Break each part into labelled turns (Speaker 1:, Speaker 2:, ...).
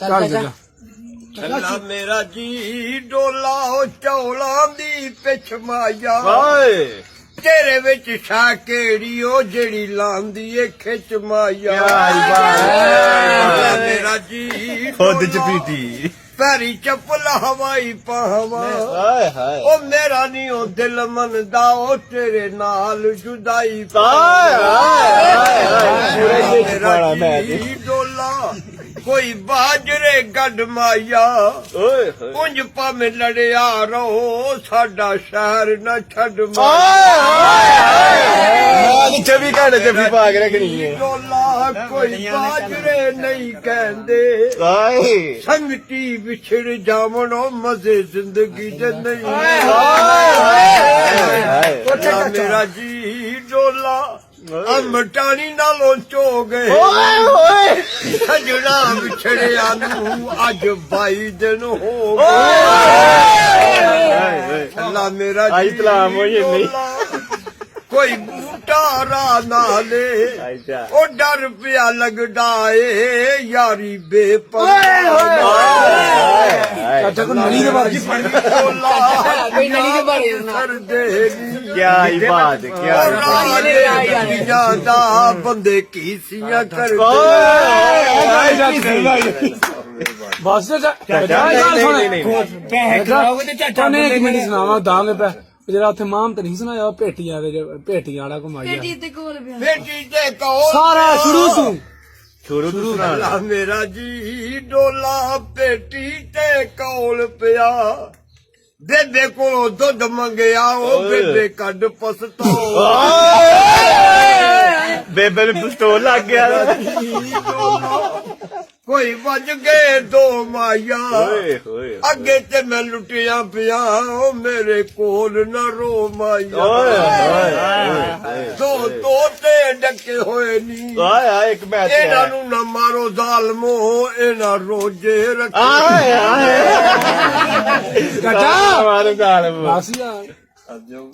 Speaker 1: ਚੱਲਾ ਮੇਰਾ ਜੀ ਡੋਲਾ ਉਹ ਚੌਲਾਂ ਦੀ ਪਿੱਛ ਮਾਇਆ ਤੇਰੇ ਵਿੱਚ ਛਾ ਕਿਹੜੀ ਉਹ ਜਿਹੜੀ ਲਾਂਦੀ ਏ ਖਿੱਚ ਮਾਇਆ ਮੇਰਾ ਜੀ
Speaker 2: ਖੁਦ ਚ ਪੀਤੀ
Speaker 1: ਪੈਰੀ ਚੱਪਲ ਹਵਾਈ ਪਾਵਾ ਉਹ ਮੇਰਾ ਨਹੀਂ ਉਹ ਦਿਲ ਮੰਨਦਾ ਉਹ ਤੇਰੇ ਨਾਲ ਜੁਦਾਈ ਮੇਰਾ ਜੀ ਡੋਲਾ ਕੋਈ ਬਾਜਰੇ ਗੱਡ ਮਾਇਆ ਉਂਝ ਭਾਵੇਂ ਲੜਿਆ ਰਹੋ ਸਾਡਾ ਸ਼ਹਿਰ ਨਾ ਛੱਡ
Speaker 2: ਚਵੀ ਘੰਟੇ ਜੱਫੀ ਪਾ ਕੇ ਰੱਖਣੀ ਹੈ
Speaker 1: ਡੋਲਾ ਕੋਈ ਬਾਜਰੇ ਨਹੀਂ ਕਹਿੰਦੇ ਸੰਗਤੀ ਵਿਛੜ ਜਾਵਣੋ ਮਜ਼ੇ ਜ਼ਿੰਦਗੀ ਦੇ ਨਹੀਂ ਮੇਰਾ ਜੀ ਡੋਲਾ ਮਟਾਣੀ ਨਾਲੋਂ ਚੋ ਗਏ ਸਜਣਾ ਵਿਛੜਿਆ ਨੂੰ ਅੱਜ 22 ਦਿਨ ਹੋ ਗਏ ਅੱਲਾ ਮੇਰਾ ਜੀ ਕੋਈ ਬੂਟਾ ਰਾ ਨਾਲੇ ਉਹ ਡਰ ਪਿਆ ਲੱਗਦਾ ਏ ਯਾਰੀ
Speaker 3: ਚਾਚਾ ਕੋ ਨਲੀ ਦੇ ਬਾਰੇ
Speaker 1: ਕੋਈ ਨਲੀ ਦੇ ਬਾਰੇ ਕਰਦੇ
Speaker 2: ਕਿਆ ਹੀ ਬਾਤ ਕਿਆ
Speaker 1: ਜਿਆਦਾ ਬੰਦੇ ਕੀ ਸੀਆਂ ਕਰਦੇ
Speaker 3: ਬਸ ਚਾਚਾ ਪੈਸੇ ਖਵਾਓਗੇ ਤੇ ਚਾਚਾ ਨੇ ਇੱਕ ਮਿੰਟ ਸੁਣਾਵਾ ਦਾਂਗੇ ਪੈ ਜਿਹੜਾ ਉੱਥੇ ਮਾਮ ਤੇ ਨਹੀਂ ਸੁਣਾਇਆ ਭੇਟੀਆਂ ਦੇ ਭੇਟੀਆਂ ਵਾਲਾ ਘੁਮਾਇਆ
Speaker 1: ਬੇਟੀ ਦੇ ਕਹੋ
Speaker 3: ਸਾਰਾ ਸ਼ੁਰੂ ਤੋਂ
Speaker 2: ਸ਼ੁਰੂ
Speaker 1: ਅੱਲਾ ਮੇਰਾ ਜੀ ਡੋਲਾ ਪੇਟੀ ਤੇ ਕੌਲ ਪਿਆ ਬੇਬੇ ਕੋਲੋਂ ਦੁੱਧ ਮੰਗਿਆ ਉਹ ਬੇਬੇ ਕੱਢ ਪਸਤੋ
Speaker 2: ਬੇਬੇ ਨੂੰ ਪਿਸਤੌਲ ਲੱਗ ਗਿਆ
Speaker 1: ਕੋਈ ਵੱਜ ਗਏ ਦੋ ਮਾਇਆ ਅੱਗੇ ਤੇ ਮੈਂ ਲੁੱਟਿਆ ਪਿਆ ਉਹ ਮੇਰੇ ਕੋਲ ਨਾ ਰੋ ਮਾਇਆ ਦੋ ਤੋਤੇ ਡੱਕੇ ਹੋਏ ਨੀ
Speaker 2: ਇੱਕ ਮੈਚ
Speaker 1: ਇਹਨਾਂ ਨੂੰ ਨਾ ਮਾਰੋ ਜ਼ਾਲਮੋ ਇਹਨਾਂ ਰੋਜੇ ਰੱਖੋ
Speaker 3: ਚਾਚਾ
Speaker 2: ਮਾਰੂ ਗਾਲ
Speaker 3: ਬਸ ਯਾਰ
Speaker 1: ਚਲੋ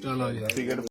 Speaker 3: ਚਲੋ ਯਾਰ